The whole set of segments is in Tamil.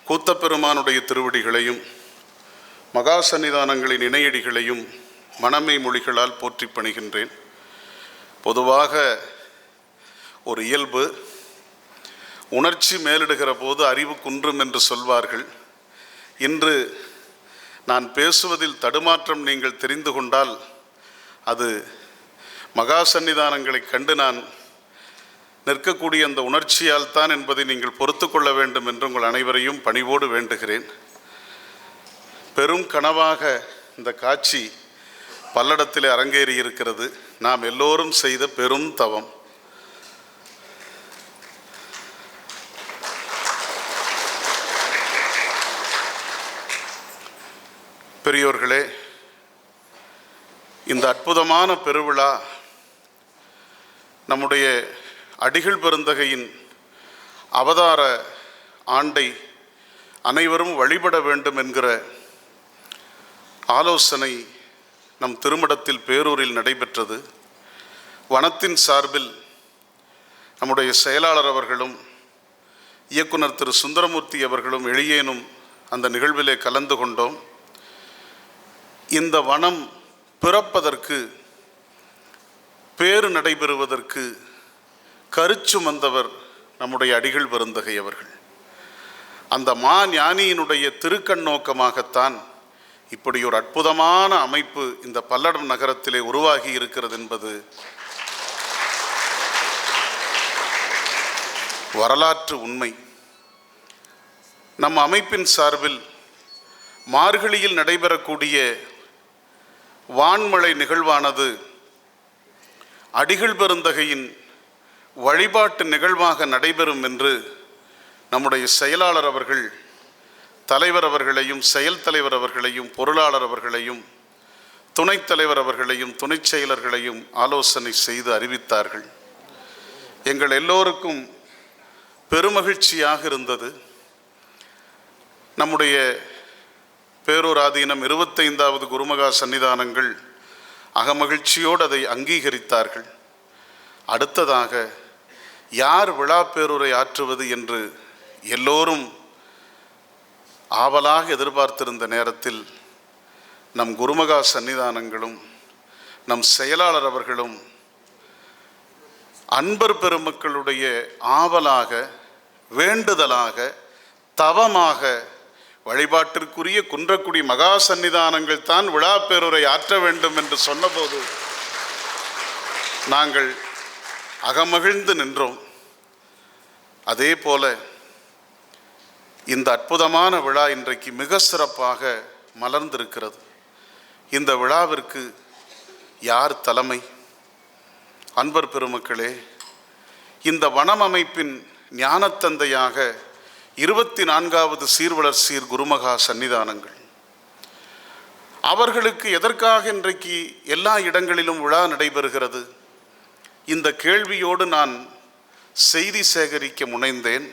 கூத்தப்பெருமானுடைய திருவடிகளையும் மகா சன்னிதானங்களின் இணையடிகளையும் மனமை மொழிகளால் போற்றி பணிகின்றேன். பொதுவாக ஒரு இயல்பு, உணர்ச்சி மேலிடுகிற போது அறிவு குன்றும் என்று சொல்வார்கள். இன்று நான் பேசுவதில் தடுமாற்றம் நீங்கள் தெரிந்து கொண்டால் அது மகா சன்னிதானங்களை கண்டு நான் நிற்கக்கூடிய அந்த உணர்ச்சியால் தான் என்பதை நீங்கள் பொறுத்து கொள்ள வேண்டும் என்று உங்கள் அனைவரையும் பணிவோடு வேண்டுகிறேன். பெரும் கனவாக இந்த காட்சி பல்லடத்திலே அரங்கேறி இருக்கிறது. நாம் எல்லோரும் செய்த பெரும் தவம். பெரியோர்களே, இந்த அற்புதமான பெருவிழா நம்முடைய அடிகள் பெருந்தகையின் அவதார ஆண்டை அனைவரும் வழிபட வேண்டும் என்கிற ஆலோசனை நம் திருமடத்தில் பேரூரில் நடைபெற்றது. வனத்தின் சார்பில் நம்முடைய செயலாளர் அவர்களும் இயக்குனர் திரு சுந்தரமூர்த்தி அவர்களும் எளியேனும் அந்த நிகழ்விலே கலந்து கொண்டோம். இந்த வனம் பிறப்பதற்கு, பேறு நடைபெறுவதற்கு கருச்சுமந்தவர் நம்முடைய அடிகள் பெருந்தகை அவர்கள். அந்த ஞானியினுடைய திருக்கண்ணோக்கமாகத்தான் இப்படி ஒரு அற்புதமான அமைப்பு இந்த பல்லடம் நகரத்திலே உருவாகி இருக்கிறது என்பது வரலாற்று உண்மை. நம் அமைப்பின் சார்பில் மார்கழியில் நடைபெறக்கூடிய வான்மழை நிகழ்வானது அடிகள் பெருந்தகையின் வழிபாட்டு நிகழ்வாக நடைபெறும் என்று நம்முடைய செயலாளர் அவர்கள், தலைவர் அவர்களையும், செயல் தலைவர் அவர்களையும், பொருளாளர் அவர்களையும், துணைத் தலைவர் அவர்களையும், துணை செயலர்களையும் ஆலோசனை செய்து அறிவித்தார்கள். எங்கள் எல்லோருக்கும் பெருமகிழ்ச்சியாக இருந்தது. நம்முடைய பேரூர் ஆதீனம் 25வது குருமகா சன்னிதானங்கள் அகமகிழ்ச்சியோடு அதை அங்கீகரித்தார்கள். அடுத்ததாக யார் விழா பேரூரை ஆற்றுவது என்று எல்லோரும் ஆவலாக எதிர்பார்த்திருந்த நேரத்தில் நம் குருமகா சன்னிதானங்களும் நம் செயலாளர் அவர்களும் அன்பர் பெருமக்களுடைய ஆவலாக, வேண்டுதலாக, தவமாக வழிபாட்டிற்குரிய குன்றக்குடி மகா சன்னிதானங்கள் தான் விழா பேரூரை ஆற்ற வேண்டும் என்று சொன்னபோது நாங்கள் அகமகிழ்ந்து நின்றோம். அதே போல இந்த அற்புதமான விழா இன்றைக்கு மிக சிறப்பாக மலர்ந்திருக்கிறது. இந்த விழாவிற்கு யார் தலைமை? அன்பர் பெருமக்களே, இந்த வனம் அமைப்பின் ஞானத்தந்தையாக 24வது சீர்வளர் சீர் குருமகா சன்னிதானங்கள். அவர்களுக்கு எதற்காக இன்றைக்கு எல்லா இடங்களிலும் விழா நடைபெறுகிறது? இந்த கேள்வியோடு நான் செய்தி சேகரிக்க முனைந்தேன்.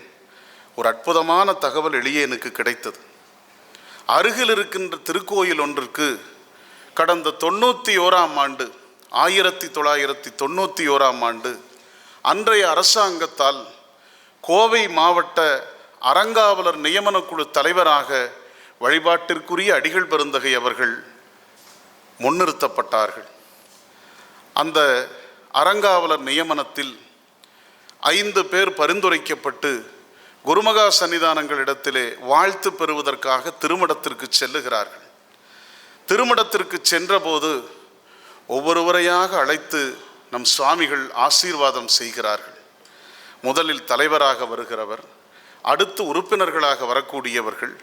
ஒரு அற்புதமான தகவல் எளியேனுக்கு கிடைத்தது. அருகில் இருக்கின்ற திருக்கோயில் ஒன்றிற்கு கடந்த 91ஆம் ஆண்டு, 1991ஆம் ஆண்டு அன்றைய அரசாங்கத்தால் கோவை மாவட்ட அறங்காவலர் நியமனக்குழு தலைவராக வழிபாட்டிற்குரிய அடிகள் பெருந்தகை அவர்கள் முன்னிறுத்தப்பட்டார்கள். அந்த அறங்காவலர் நியமனத்தில் 5 பேர் பரிந்துரைக்கப்பட்டு குருமகா சன்னிதானங்களிடத்திலே வாழ்த்து பெறுவதற்காக திருமடத்திற்கு செல்லுகிறார்கள். திருமடத்திற்கு சென்றபோது ஒவ்வொருவரையாக அழைத்து நம் சுவாமிகள் ஆசீர்வாதம் செய்கிறார்கள். முதலில் தலைவராக வருகிறவர், அடுத்து உறுப்பினர்களாக வரக்கூடியவர்கள்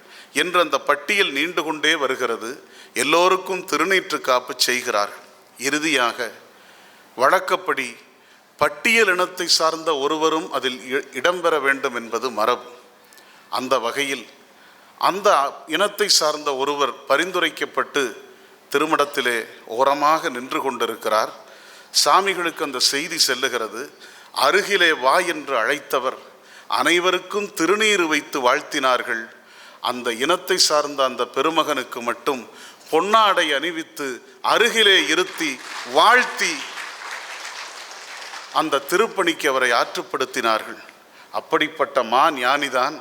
என்று அந்த பட்டியல் நீண்டு கொண்டே வருகிறது. எல்லோருக்கும் திருநீற்று காப்பு செய்கிறார்கள். இறுதியாக வழக்கப்படி பட்டியல் இனத்தை சார்ந்த ஒருவரும் அதில் இடம்பெற வேண்டும் என்பது மரபு. அந்த வகையில் அந்த இனத்தை சார்ந்த ஒருவர் பரிந்துரைக்கப்பட்டு திருமடத்திலே ஓரமாக நின்று கொண்டிருக்கிறார். சாமிகளுக்கு அந்த செய்தி செல்லுகிறது. அருகிலே வா என்று அழைத்தவர் அனைவருக்கும் திருநீறு வைத்து வாழ்த்தினார்கள். அந்த இனத்தை சார்ந்த அந்த பெருமகனுக்கு மட்டும் பொன்னாடை அணிவித்து அருகிலே இருத்தி வாழ்த்தி அந்த திருப்பணிக்கு அவரை ஆற்றுப்படுத்தினார்கள். அப்படிப்பட்ட ஞானிதான்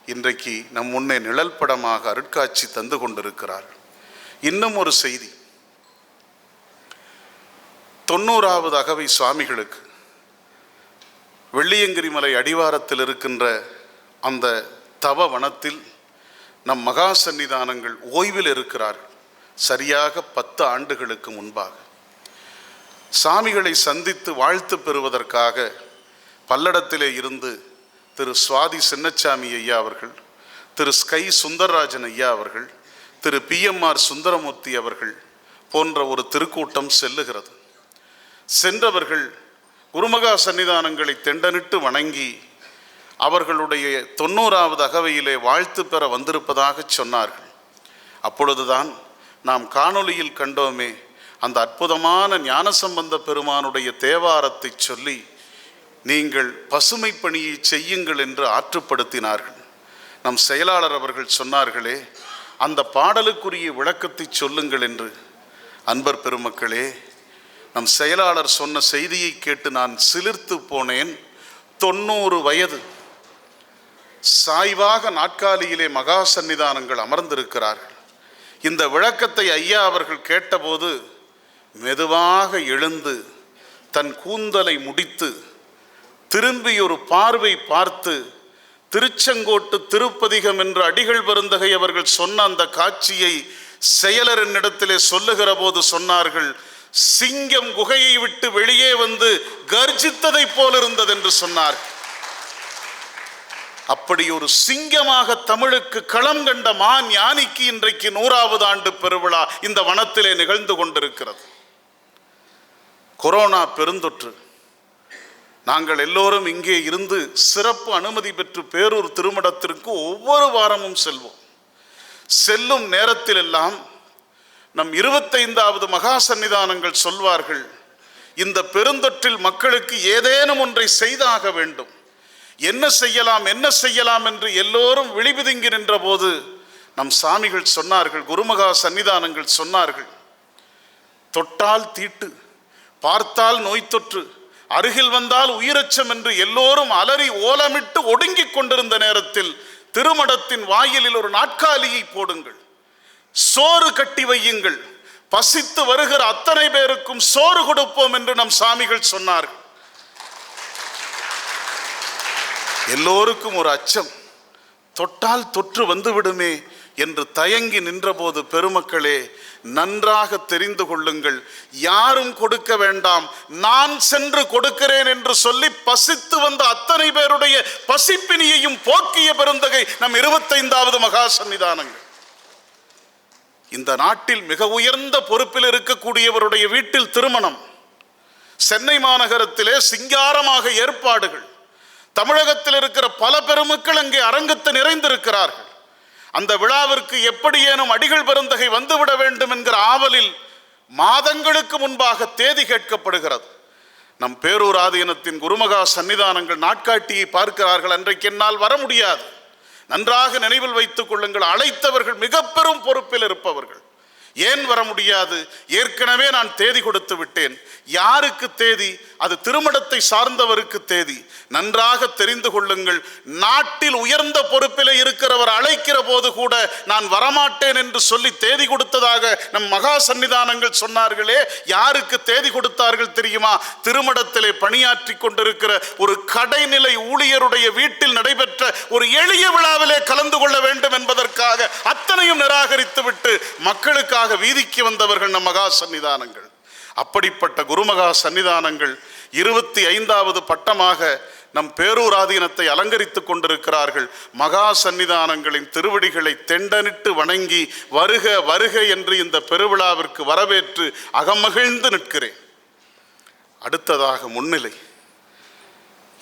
இன்றைக்கு நம் முன்னே நிழல் படமாக அருட்காட்சி தந்து கொண்டிருக்கிறார். இன்னும் ஒரு செய்தி, 90வது அகவை சுவாமிகளுக்கு வெள்ளியங்கிரி மலை அடிவாரத்தில் இருக்கின்ற அந்த தவ வனத்தில் நம் மகா சன்னிதானங்கள் ஓய்வில் இருக்கிறார்கள். சரியாக 10 ஆண்டுகளுக்கு முன்பாக சாமிகளை சந்தித்து வாழ்த்து பெறுவதற்காக பல்லடத்திலே இருந்து திரு சுவாதி சின்னச்சாமி ஐயா அவர்கள், திரு ஸ்கை சுந்தரராஜன் ஐயா அவர்கள், திரு PMR சுந்தரமூர்த்தி அவர்கள் போன்ற ஒரு திருக்கூட்டம் செல்லுகிறது. சென்றவர்கள் குருமகா சன்னிதானங்களை தெண்டனிட்டு வணங்கி அவர்களுடைய 90வது அகவையிலே வாழ்த்து பெற வந்திருப்பதாக சொன்னார்கள். அப்பொழுதுதான் நாம் காணொளியில் கண்டோமே, அந்த அற்புதமான ஞானசம்பந்த பெருமானுடைய தேவாரத்தை சொல்லி நீங்கள் பசுமை பணியை செய்யுங்கள் என்று ஆற்றுப்படுத்தினார்கள். நம் செயலாளர் அவர்கள் சொன்னார்களே, அந்த பாடலுக்குரிய விளக்கத்தை சொல்லுங்கள் என்று. அன்பர் பெருமக்களே, நம் செயலாளர் சொன்ன செய்தியை கேட்டு நான் சிலிர்த்து போனேன். 90 வயது, சாய்வாக நாற்காலியிலே மகா சன்னிதானங்கள் அமர்ந்திருக்கிறார்கள். இந்த விளக்கத்தை ஐயா அவர்கள் கேட்டபோது மெதுவாக எழுந்து தன் கூந்தலை முடித்து திரும்பி ஒரு பார்வை பார்த்து திருச்செங்கோட்டு திருப்பதிகம் என்று அடிகள் பெருந்தகை அவர்கள் சொன்ன அந்த காட்சியை செயலர் என்னிடத்திலே சொல்லுகிற போது சொன்னார்கள், சிங்கம் குகையை விட்டு வெளியே வந்து கர்ஜித்ததை போல் இருந்தது என்று சொன்னார். அப்படி ஒரு சிங்கமாக தமிழுக்கு களம் கண்ட ஞானிக்கு இன்றைக்கு 100வது ஆண்டு பெருவிழா இந்த வனத்திலே நிகழ்ந்து கொண்டிருக்கிறது. கொரோனா பெருந்தொற்று, நாங்கள் எல்லோரும் இங்கே இருந்து சிறப்பு அனுமதி பெற்று பேரூர் திருமடத்திற்கு ஒவ்வொரு வாரமும் செல்வோம். செல்லும் நேரத்தில் எல்லாம் நம் 25வது மகா சன்னிதானங்கள் சொல்வார்கள், இந்த பெருந்தொற்றில் மக்களுக்கு ஏதேனும் ஒன்றை செய்தாக வேண்டும், என்ன செய்யலாம் என்று எல்லோரும் விழிபிதுங்கி நின்ற போது நம் சாமிகள் சொன்னார்கள், குருமகா சன்னிதானங்கள் சொன்னார்கள், தொட்டால் தீட்டு, பார்த்தால் நோய் தொற்று, அருகில் வந்தால் உயிரச்சம் என்று எல்லோரும் அலறி ஓலமிட்டு ஒடுங்கிக் கொண்டிருந்த நேரத்தில் திருமடத்தின் வாயிலில் ஒரு நாற்காலியை போடுங்கள், சோறு கட்டி வையுங்கள், பசித்து வருகிற அத்தனை பேருக்கும் சோறு கொடுப்போம் என்று நம் சாமிகள் சொன்னார்கள். எல்லோருக்கும் ஒரு அச்சம், தொட்டால் தொற்று வந்துவிடுமே என்று தயங்கி நின்றபோது, பெருமக்களே நன்றாக தெரிந்து கொள்ளுங்கள், யாரும் கொடுக்க வேண்டாம், நான் சென்று கொடுக்கிறேன் என்று சொல்லி பசித்து வந்த அத்தனை பேருடைய பசிப்பினியையும் போக்கிய பெருந்தகை நம் 25வது மகா சன்னிதானங்கள். இந்த நாட்டில் மிக உயர்ந்த பொறுப்பில் இருக்கக்கூடியவருடைய வீட்டில் திருமணம், சென்னை மாநகரத்திலே சிங்காரமாக ஏற்பாடுகள், தமிழகத்தில் இருக்கிற பல பெருமக்கள் அங்கே அரங்கத்தை நிறைந்திருக்கிறார்கள். அந்த விழாவிற்கு எப்படியேனும் அடிகள் பெருந்தகை வந்துவிட வேண்டும் என்கிற ஆவலில் மாதங்களுக்கு முன்பாக தேதி கேட்கப்படுகிறது. நம் பேரூர் ஆதீனத்தின் குருமகா சன்னிதானங்கள் நாட்காட்டியை பார்க்கிறார்கள், அன்றைக்கு என்னால் வர முடியாது, நன்றாக நினைவில் வைத்துக் கொள்ளுங்கள், அழைத்தவர்கள் மிக பெரும் பொறுப்பில் இருப்பவர்கள், ஏன் வர முடியாது, ஏற்கனவே நான் தேதி கொடுத்து விட்டேன். யாருக்கு தேதி? அது திருமணத்தை சார்ந்தவருக்கு தேதி. நன்றாக தெரிந்து கொள்ளுங்கள், நாட்டில் உயர்ந்த பொறுப்பில் இருக்கிறவர் அழைக்கிற போது கூட நான் வரமாட்டேன் என்று சொல்லி தேதி கொடுத்ததாக நம் மகா சன்னிதானங்கள் சொன்னார்களே, யாருக்கு தேதி கொடுத்தார்கள் தெரியுமா? திருமணத்திலே பணியாற்றி கொண்டிருக்கிற ஒரு கடைநிலை ஊழியருடைய வீட்டில் நடைபெற்ற ஒரு எளிய விழாவிலே கலந்து கொள்ள வேண்டும் என்பதற்காக அத்தனையும் நிராகரித்து விட்டு மக்களுக்காக வீதிக்கு வந்தவர்கள் நம் மகா சன்னிதானங்கள். அப்படிப்பட்ட குருமகா சன்னிதானங்கள் 25வது பட்டமாக நம் பேரூர் ஆதீனத்தை அலங்கரித்துக் கொண்டிருக்கிறார்கள். மகா சன்னிதானங்களின் திருவடிகளை தெண்டனிட்டு வணங்கி வருக வருக என்று இந்த பெருவிழாவிற்கு வரவேற்று அகமகிழ்ந்து நிற்கிறேன். அடுத்ததாக முன்னிலை,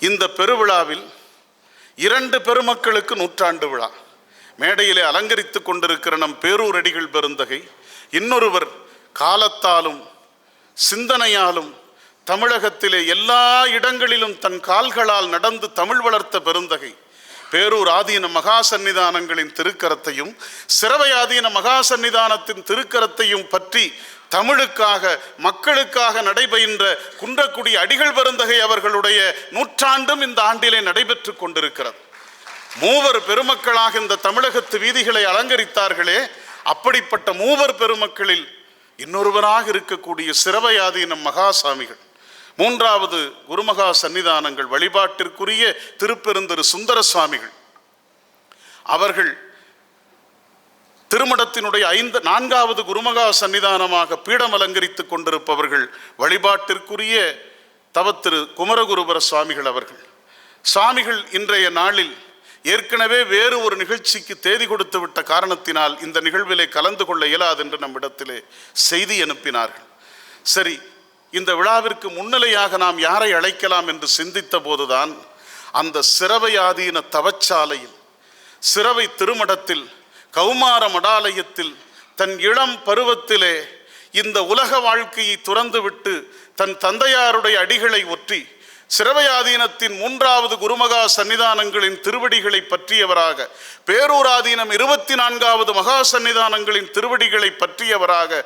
இந்த பெருவிழாவில் 2 பெருமக்களுக்கு 100ஆண்டு விழா. மேடையிலே அலங்கரித்துக் கொண்டிருக்கிற நம் பேரூர் அடிகள் பெருந்தகை, இன்னொருவர் காலத்தாலும் சிந்தனையாலும் தமிழகத்திலே எல்லா இடங்களிலும் தன் கால்களால் நடந்து தமிழ் வளர்த்த பெருந்தகை. பேரூர் ஆதீன மகா சன்னிதானங்களின் திருக்கரத்தையும் சிரவை ஆதீன மகா சன்னிதானத்தின் திருக்கரத்தையும் பற்றி தமிழுக்காக மக்களுக்காக நடைபெறுகின்ற குன்றக்குடி அடிகள் பெருந்தகை அவர்களுடைய 100ஆண்டும் இந்த ஆண்டிலே நடைபெற்று கொண்டிருக்கிறது. மூவர் பெருமக்களாக இந்த தமிழகத்து வீதிகளை அலங்கரித்தார்களே, அப்படிப்பட்ட மூவர் பெருமக்களில் இன்னொருவராக இருக்கக்கூடிய சிரவையாதீனம் மகாசாமிகள், மூன்றாவது குருமகா சன்னிதானங்கள் வழிபாட்டிற்குரிய திருப்பெருந்திரு சுந்தர சுவாமிகள் அவர்கள் திருமடத்தினுடைய நான்காவது குருமகா சன்னிதானமாக பீடம் அலங்கரித்துக் கொண்டிருப்பவர்கள் வழிபாட்டிற்குரிய தவத்திரு குமரகுருபர சுவாமிகள் அவர்கள். சுவாமிகள் இன்றைய நாளில் ஏற்கனவே வேறு ஒரு நிகழ்ச்சிக்கு தேதி கொடுத்து விட்ட காரணத்தினால் இந்த நிகழ்விலே கலந்து கொள்ள இயலாது என்று நம்மிடத்திலே செய்தி அனுப்பினார்கள். சரி, இந்த விழாவிற்கு முன்னிலையாக நாம் யாரை அழைக்கலாம் என்று சிந்தித்த போதுதான் அந்த சிரவையாதீன தவச்சாலையில், சிரவை திருமடத்தில், கௌமார மடாலயத்தில் தன் இளம் பருவத்திலே இந்த உலக வாழ்க்கையை துறந்துவிட்டு தன் தந்தையாருடைய அடிகளை ஒற்றி சிரவையாதீனத்தின் மூன்றாவது குருமகா சன்னிதானங்களின் திருவடிகளை பற்றியவராக, பேரூராதீனம் 24வது மகா சன்னிதானங்களின் திருவடிகளை பற்றியவராக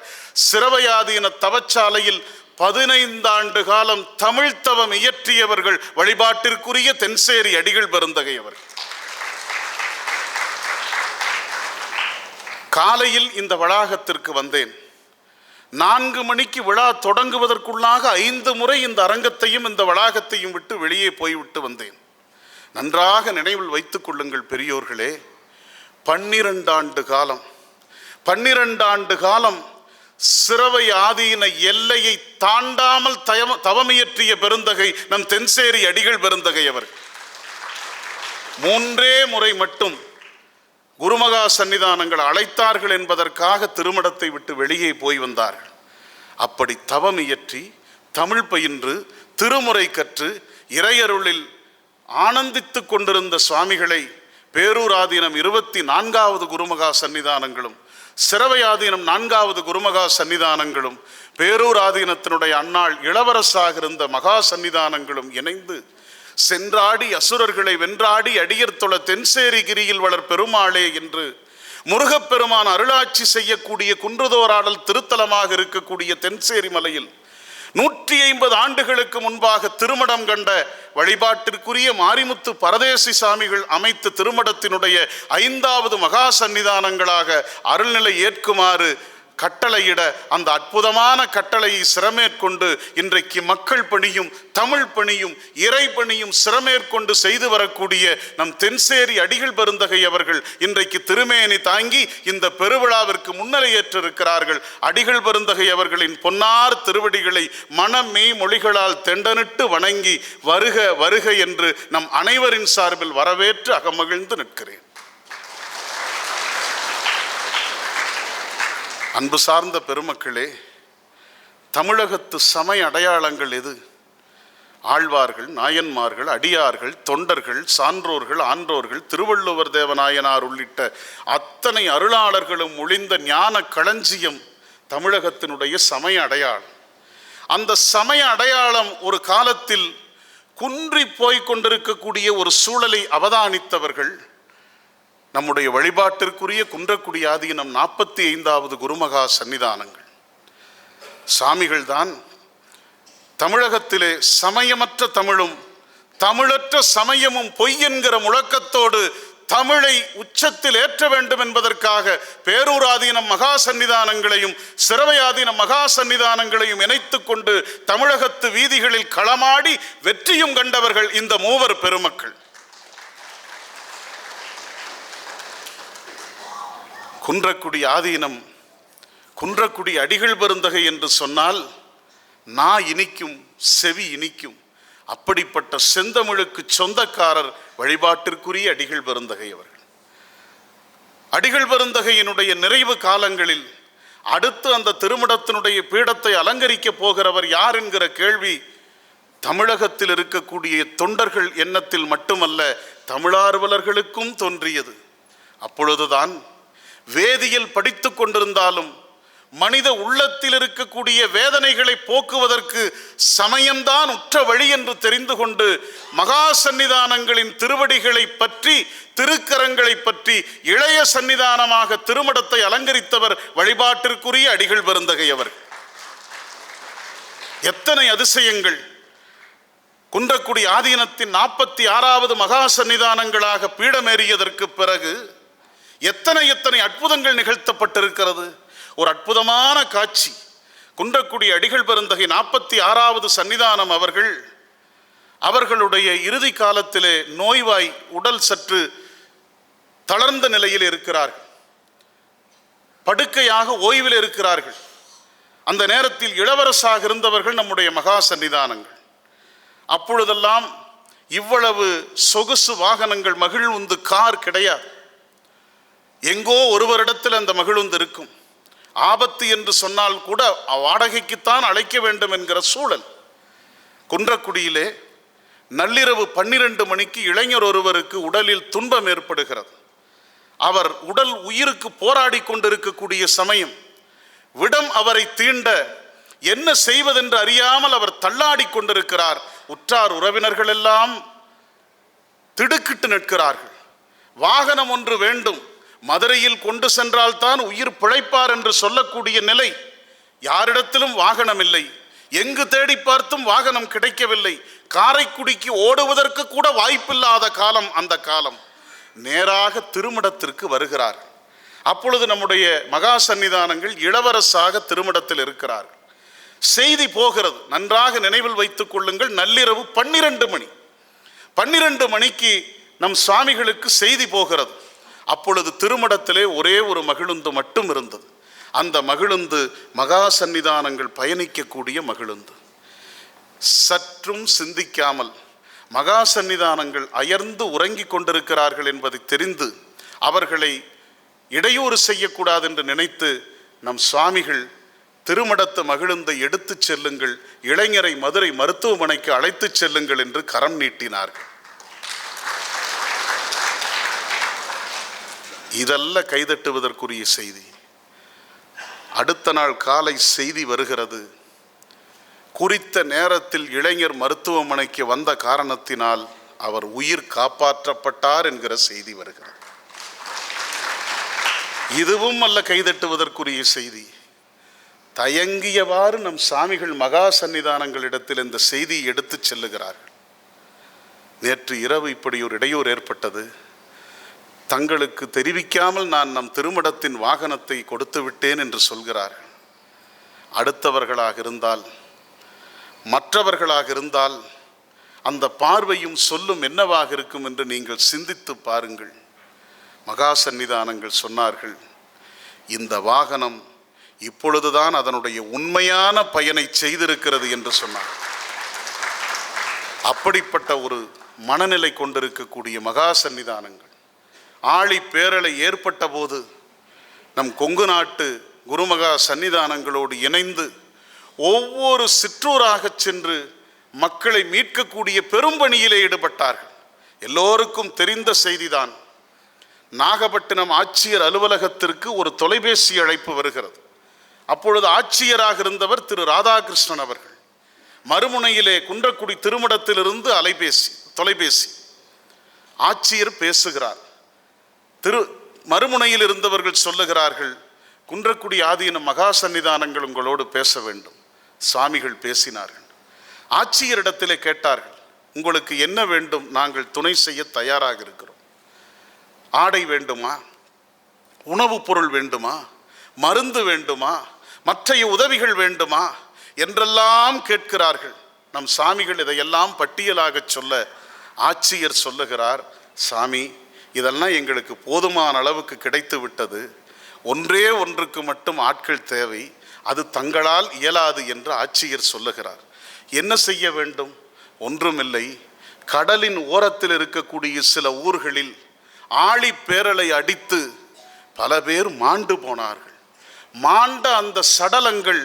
சிரவையாதீன தவச்சாலையில் 15 ஆண்டு காலம் தமிழ் தவம் இயற்றியவர்கள் வழிபாட்டிற்குரிய தென்சேரி அடிகள் பெருந்தகை அவர்கள். காலையில் இந்த வளாகத்திற்கு வந்தேன். 4 மணிக்கு விழா தொடங்குவதற்குள்ளாக 5 முறை இந்த அரங்கத்தையும் இந்த வளாகத்தையும் விட்டு வெளியே போய்விட்டு வந்தேன். நன்றாக நினைவில் வைத்துக் கொள்ளுங்கள் பெரியோர்களே, 12 ஆண்டு காலம் சிரவை ஆதீன எல்லையை தாண்டாமல் தவமியற்றிய பெருந்தகை நம் தென்சேரி அடிகள் பெருந்தகை அவர்கள். 3 முறை மட்டும் குருமகா சன்னிதானங்கள் அழைத்தார்கள் என்பதற்காக திருமடத்தை விட்டு வெளியே போய் வந்தார்கள். அப்படி தவம் இயற்றி தமிழ் பயின்று திருமுறை கற்று இறையருளில் ஆனந்தித்து கொண்டிருந்த சுவாமிகளை பேரூராதீனம் 24வது குருமகா சன்னிதானங்களும் சிரவையாதீனம் 4வது குருமகா சன்னிதானங்களும் பேரூராதீனத்தினுடைய அன்னாள் இளவரசாக இருந்த மகா சன்னிதானங்களும் இணைந்து சென்றாடி அசுரர்களை வென்றாடி அடியர் தொழ தென்சேரி கிரியில் வளர் பெருமாளே என்று முருகப்பெருமான் அருளாட்சி செய்யக்கூடிய குன்றுதோராடல் திருத்தலமாக இருக்கக்கூடிய தென்சேரி மலையில் 150 ஆண்டுகளுக்கு முன்பாக திருமடம் கண்ட வழிபாட்டிற்குரிய மாரிமுத்து பரதேசி சாமிகள் அமைத்த திருமடத்தினுடைய 5வது மகா சன்னிதானங்களாக அருள்நிலை ஏற்குமாறு கட்டளையிட, அந்த அற்புதமான கட்டளையை சிரமேற்கொண்டு இன்றைக்கு மக்கள் பணியும் தமிழ் பணியும் இறை பணியும் சிரமேற்கொண்டு செய்து வரக்கூடிய நம் தென்சேரி அடிகள் பெருந்தகை அவர்கள் இன்றைக்கு திருமேனி தாங்கி இந்த பெருவிழாவிற்கு முன்னிலையேற்றிருக்கிறார்கள். அடிகள் பெருந்தகை அவர்களின் பொன்னார் திருவடிகளை மனமெய் மொழிகளால் தெண்டனிட்டு வணங்கி வருக வருக என்று நம் அனைவரின் சார்பில் வரவேற்று அகமகிழ்ந்து நிற்கிறேன். அன்பு சார்ந்த பெருமக்களே, தமிழகத்து சமய அடையாளங்கள் எது? ஆழ்வார்கள், நாயன்மார்கள், அடியார்கள், தொண்டர்கள், சான்றோர்கள், ஆன்றோர்கள், திருவள்ளுவர் தேவநாயனார் உள்ளிட்ட அத்தனை அருளாளர்களும் ஒளிந்த ஞான களஞ்சியம் தமிழகத்தினுடைய சமய அடையாளம். அந்த சமய அடையாளம் ஒரு காலத்தில் குன்றி போய் கொண்டிருக்கக்கூடிய ஒரு சூழலை அவதானித்தவர்கள் நம்முடைய வழிபாட்டிற்குரிய குன்றக்குடி ஆதீனம் 45வது குருமகா சன்னிதானங்கள். சாமிகள் தான் தமிழகத்திலே சமயமற்ற தமிழும் தமிழற்ற சமயமும் பொய் என்கிற முழக்கத்தோடு தமிழை உச்சத்தில் ஏற்ற வேண்டும் என்பதற்காக பேரூராதீனம் மகா சன்னிதானங்களையும் சிரவையாதீனம் மகா சன்னிதானங்களையும் இணைத்துக் கொண்டு தமிழகத்து வீதிகளில் களமாடி வெற்றியும் கண்டவர்கள் இந்த மூவர் பெருமக்கள். குன்றக்குடி ஆதீனம், குன்றக்குடி அடிகள் பெருந்தகை என்று சொன்னால் நா இனிக்கும், செவி இனிக்கும். அப்படிப்பட்ட செந்தமிழுக்கு சொந்தக்காரர் வழிபாட்டிற்குரிய அடிகள் பெருந்தகை அவர்கள். அடிகள் பெருந்தகையினுடைய நிறைவு காலங்களில் அடுத்து அந்த திருமடத்தினுடைய பீடத்தை அலங்கரிக்க போகிறவர் யார் என்கிற கேள்வி தமிழகத்தில் இருக்கக்கூடிய தொண்டர்கள் எண்ணத்தில் மட்டுமல்ல, தமிழார்வலர்களுக்கும் தோன்றியது. அப்பொழுதுதான் வேதியியல் படித்து கொண்டிருந்தாலும் மனித உள்ளத்தில் இருக்கக்கூடிய வேதனைகளை போக்குவதற்கு சமயம்தான் உற்ற வழி என்று தெரிந்து கொண்டு மகா சன்னிதானங்களின் திருவடிகளை பற்றி, திருக்கரங்களை பற்றி இளைய சன்னிதானமாக திருமடத்தை அலங்கரித்தவர் வழிபாட்டிற்குரிய அடிகள் பெருந்தகை அவர். எத்தனை அதிசயங்கள்! குன்றக்குடி ஆதீனத்தின் 46வது மகா சன்னிதானங்களாக பீடமேறியதற்கு பிறகு எத்தனை எத்தனை அற்புதங்கள் நிகழ்த்தப்பட்டிருக்கிறது. ஒரு அற்புதமான காட்சி. குன்றக்குடி அடிகள் பெருந்தகை 46வது சன்னிதானம் அவர்களுடைய இறுதி காலத்திலே நோய்வாய் உடல் சற்று தளர்ந்த நிலையில் இருக்கிறார்கள். படுக்கையாக ஓய்வில் இருக்கிறார்கள். அந்த நேரத்தில் இளவரசாக இருந்தவர்கள் நம்முடைய மகா சன்னிதானங்கள். அப்பொழுதெல்லாம் இவ்வளவு சொகுசு வாகனங்கள், மகிழ்வுந்து கார் கிடையாது. எங்கோ ஒருவரிடத்தில் அந்த மகிழ்வுந்து இருக்கும். ஆபத்து என்று சொன்னால் கூட வாடகைக்குத்தான் அழைக்க வேண்டும் என்கிற சூழல். குன்றக்குடியிலே நள்ளிரவு 12 மணிக்கு இளைஞர் ஒருவருக்கு உடலில் துன்பம் ஏற்படுகிறது. அவர் உடல் உயிருக்கு போராடி கொண்டிருக்கக்கூடிய சமயம், விடம் அவரை தீண்ட என்ன செய்வதென்று அறியாமல் அவர் தள்ளாடி கொண்டிருக்கிறார். உற்றார் உறவினர்கள் எல்லாம் திடுக்கிட்டு நிற்கிறார்கள். வாகனம் ஒன்று வேண்டும், மதுரையில் கொண்டு சென்றால்தான் உயிர் பிழைப்பார் என்று சொல்லக்கூடிய நிலை. யாரிடத்திலும் வாகனம் இல்லை. எங்கு தேடி பார்த்தும் வாகனம் கிடைக்கவில்லை. காரைக்குடிக்கு ஓடுவதற்கு கூட வாய்ப்பில்லாத காலம் அந்த காலம். நேராக திருமடத்திற்கு வருகிறார். அப்பொழுது நம்முடைய மகா சன்னிதானங்கள் இளவரசாக திருமடத்தில் இருக்கிறார். செய்தி போகிறது, நன்றாக நினைவில் வைத்துக் கொள்ளுங்கள். நள்ளிரவு 12 மணி. 12 மணிக்கு நம் சுவாமிகளுக்கு செய்தி போகிறது. அப்பொழுது திருமடத்திலே ஒரே ஒரு மகிழுந்து மட்டும் இருந்தது. அந்த மகிழுந்து மகா சன்னிதானங்கள் பயணிக்கக்கூடிய மகிழுந்து. சற்றும் சிந்திக்காமல் மகா சன்னிதானங்கள் அயர்ந்து உறங்கிக் கொண்டிருக்கிறார்கள் என்பதை தெரிந்து அவர்களை இடையூறு செய்யக்கூடாது என்று நினைத்து நம் சுவாமிகள் திருமடத்து மகிழுந்தை எடுத்துச் செல்லுங்கள், இளைஞரை மதுரை மருத்துவமனைக்கு அழைத்துச் செல்லுங்கள் என்று கரம் நீட்டினார்கள். இதல்ல கைதட்டுவதற்குரிய செய்தி. அடுத்த நாள் காலை செய்தி வருகிறது. குறித்த நேரத்தில் இளைஞர் மருத்துவமனைக்கு வந்த காரணத்தினால் அவர் உயிர் காப்பாற்றப்பட்டார் என்கிற செய்தி வருகிறது. இதுவும் அல்ல கைதட்டுவதற்குரிய செய்தி. தயங்கியவாறு நம் சாமிகள் மகா சன்னிதானங்களிடத்தில் இந்த செய்தியை எடுத்துச் செல்லுகிறார்கள். நேற்று இரவு இப்படி ஒரு இடையூறு ஏற்பட்டது, தங்களுக்கு தெரிவிக்காமல் நான் நம் திருமடத்தின் வாகனத்தை கொடுத்து விட்டேன் என்று சொல்கிறார்கள். அடுத்தவர்களாக இருந்தால், மற்றவர்களாக இருந்தால் அந்த பார்வையும் சொல்லும் என்னவாக இருக்கும் என்று நீங்கள் சிந்தித்து பாருங்கள். மகா சன்னிதானங்கள் சொன்னார்கள், இந்த வாகனம் இப்பொழுதுதான் அதனுடைய உண்மையான பயனை செய்திருக்கிறது என்று சொன்னார். அப்படிப்பட்ட ஒரு மனநிலை கொண்டிருக்கக்கூடிய மகா சன்னிதானங்கள். ஆழி பேரலை ஏற்பட்ட போது நம் கொங்கு நாட்டு குருமகா சன்னிதானங்களோடு இணைந்து ஒவ்வொரு சிற்றூராக சென்று மக்களை மீட்கக்கூடிய பெரும்பணியிலே ஈடுபட்டார்கள். எல்லோருக்கும் தெரிந்த செய்திதான். நாகப்பட்டினம் ஆட்சியர் அலுவலகத்திற்கு ஒரு தொலைபேசி அழைப்பு வருகிறது. அப்பொழுது ஆட்சியராக இருந்தவர் திரு ராதாகிருஷ்ணன் அவர்கள். மறுமுனையிலே குன்றக்குடி திருமடத்திலிருந்து தொலைபேசி. ஆட்சியர் பேசுகிறார். மறுமுனையில் இருந்தவர்கள் சொல்லுகிறார்கள், குன்றக்குடி ஆதீன மகா சன்னிதானங்கள் உங்களோடு பேச வேண்டும். சுவாமிகள் பேசினார்கள். ஆட்சியரிடத்திலே கேட்டார்கள், உங்களுக்கு என்ன வேண்டும்? நாங்கள் துணை செய்ய தயாராக இருக்கிறோம். ஆடை வேண்டுமா? உணவுப் பொருள் வேண்டுமா? மருந்து வேண்டுமா? மற்றைய உதவிகள் வேண்டுமா என்றெல்லாம் கேட்கிறார்கள். நம் சாமிகள் இதையெல்லாம் பட்டியலாக சொல்ல ஆட்சியர் சொல்லுகிறார், சாமி இதெல்லாம் எங்களுக்கு போதுமான அளவுக்கு கிடைத்து விட்டது. ஒன்றே ஒன்றுக்கு மட்டும் ஆட்கள் தேவை, அது தங்களால் இயலாது என்று ஆட்சியர் சொல்லுகிறார். என்ன செய்ய வேண்டும்? ஒன்றுமில்லை. கடலின் ஓரத்தில் இருக்கக்கூடிய சில ஊர்களில் ஆழி பேரலை அடித்து பல பேர் மாண்டு போனார்கள். மாண்ட அந்த சடலங்கள்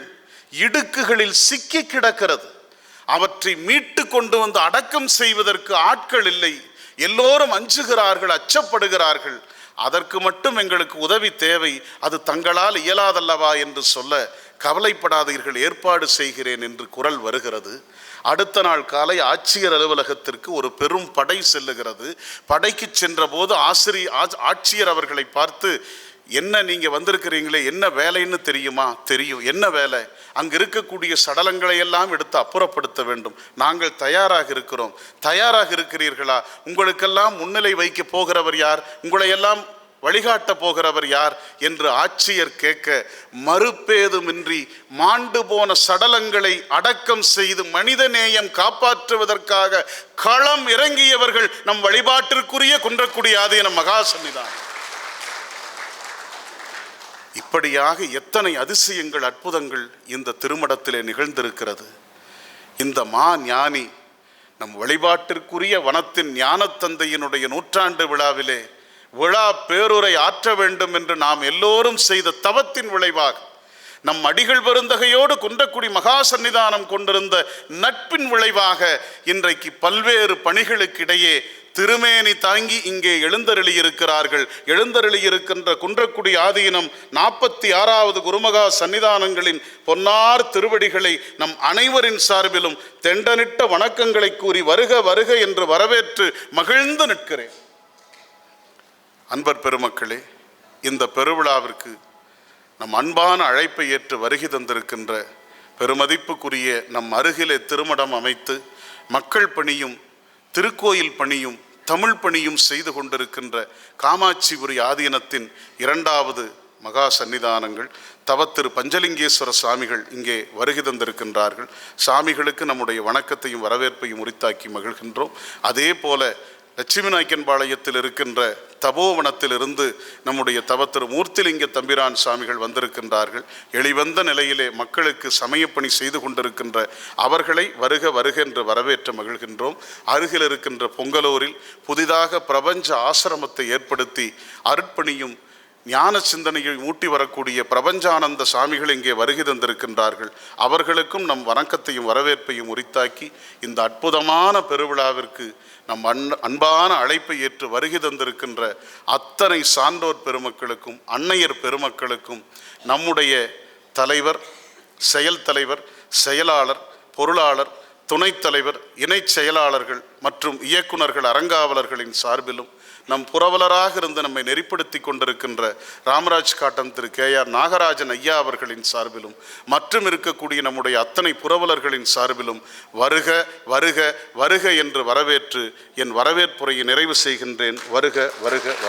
இடுக்குகளில் சிக்கி கிடக்கிறது. அவற்றை மீட்டு கொண்டு வந்து அடக்கம் செய்வதற்கு ஆட்கள் இல்லை. எல்லோரும் அஞ்சுகிறார்கள், அச்சப்படுகிறார்கள். அதற்கு மட்டும் எங்களுக்கு உதவி தேவை, அது தங்களால் இயலாதல்லவா என்று சொல்ல, கவலைப்படாதீர்கள், ஏற்பாடு செய்கிறேன் என்று குரல் வருகிறது. அடுத்த நாள் காலை ஆட்சியர் அலுவலகத்திற்கு ஒரு பெரும் படை செல்லுகிறது. படைக்கு சென்ற போது ஆட்சியர் அவர்களை பார்த்து, என்ன நீங்கள் வந்திருக்கிறீங்களே, என்ன வேலைன்னு தெரியுமா? தெரியும். என்ன வேலை? அங்கே இருக்கக்கூடிய சடலங்களை எல்லாம் எடுத்து அப்புறப்படுத்த வேண்டும். நாங்கள் தயாராக இருக்கிறோம். தயாராக இருக்கிறீர்களா? உங்களுக்கெல்லாம் முன்னிலை வைக்க போகிறவர் யார்? உங்களையெல்லாம் வழிகாட்ட போகிறவர் யார் என்று ஆட்சியர் கேட்க, மறுபேதுமின்றி மாண்டு போன சடலங்களை அடக்கம் செய்து மனித நேயம் காப்பாற்றுவதற்காக களம் இறங்கியவர்கள் நம் வழிபாட்டிற்குரிய குன்றக்குடி ஆதீனம் மகா சந்நிதானம். இப்படியாக எத்தனை அதிசயங்கள், அற்புதங்கள் இந்த திருமடத்திலே நிகழ்ந்திருக்கிறது. இந்த மா ஞானி நம் வழிபாட்டிற்குரிய வனத்தின் ஞானத்தந்தையினுடைய நூற்றாண்டு விழாவிலே விழா பேருரை ஆற்ற வேண்டும் என்று நாம் எல்லோரும் செய்த தவத்தின் விளைவாக, நம் அடிகள் பெருந்தகையோடு குன்றக்குடி மகா சந்நிதானம் கொண்டிருந்த நட்பின் விளைவாக இன்றைக்கு பல்வேறு பணிகளுக்கிடையே திருமேனி தாங்கி இங்கே எழுந்தருளியிருக்கிறார்கள். எழுந்தருளியிருக்கின்ற குன்றக்குடி ஆதீனம் 46வது குருமகா சன்னிதானங்களின் பொன்னார் திருவடிகளை நம் அனைவரின் சார்பிலும் தெண்டனிட்ட வணக்கங்களை கூறி வருக வருக என்று வரவேற்று மகிழ்ந்து நிற்கிறேன். அன்பர் பெருமக்களே, இந்த பெருவிழாவிற்கு நம் அன்பான அழைப்பை ஏற்று வருகை தந்திருக்கின்ற பெருமதிப்புக்குரிய நம் அருகிலே திருமடம் அமைத்து மக்கள் பணியும் திருக்கோயில் பணியும் தமிழ் பணியும் செய்து கொண்டிருக்கின்ற காமாட்சிபுரி ஆதீனத்தின் 2வது மகா சன்னிதானங்கள் தவத்திரு பஞ்சலிங்கேஸ்வர சாமிகள் இங்கே வருகை தந்திருக்கின்றார்கள். சாமிகளுக்கு நம்முடைய வணக்கத்தையும் வரவேற்பையும் உரித்தாக்கி மகிழ்கின்றோம். அதே போல லட்சுமி நாயக்கன்பாளையத்தில் இருக்கின்ற தபோவனத்திலிருந்து நம்முடைய தவத்திரு மூர்த்திலிங்க தம்பிரான் சாமிகள் வந்திருக்கின்றார்கள். எளிவந்த நிலையிலே மக்களுக்கு சமயப்பணி செய்து கொண்டிருக்கின்ற அவர்களை வருக வருக என்று வரவேற்று மகிழ்கின்றோம். அருகில் இருக்கின்ற பொங்கலூரில் புதிதாக பிரபஞ்ச ஆசிரமத்தை ஏற்படுத்தி அருட்பணியும் ஞான சிந்தனையை ஊட்டி வரக்கூடிய பிரபஞ்சானந்த சாமிகள் இங்கே வருகை தந்திருக்கின்றார்கள். அவர்களுக்கும் நம் வணக்கத்தையும் வரவேற்பையும் உரித்தாக்கி இந்த அற்புதமான பெருவிழாவிற்கு நம் அன்பான அழைப்பை ஏற்று வருகை தந்திருக்கின்ற அத்தனை சான்றோர் பெருமக்களுக்கும் அன்னையர் பெருமக்களுக்கும் நம்முடைய தலைவர், செயல் தலைவர், செயலாளர், பொருளாளர், துணைத் தலைவர், இணைச் செயலாளர்கள் மற்றும் இயக்குநர்கள், அரங்காவலர்களின் சார்பிலும் நம் புரவலராக இருந்து நம்மை நெறிப்படுத்தி கொண்டிருக்கின்ற ராமராஜ் காட்டன் திரு KR நாகராஜன் ஐயா அவர்களின் சார்பிலும் மற்றும் இருக்கக்கூடிய நம்முடைய அத்தனை புரவலர்களின் சார்பிலும் வருக வருக வருக என்று வரவேற்று என் வரவேற்புரையை நிறைவு செய்கின்றேன். வருக வருக வருக.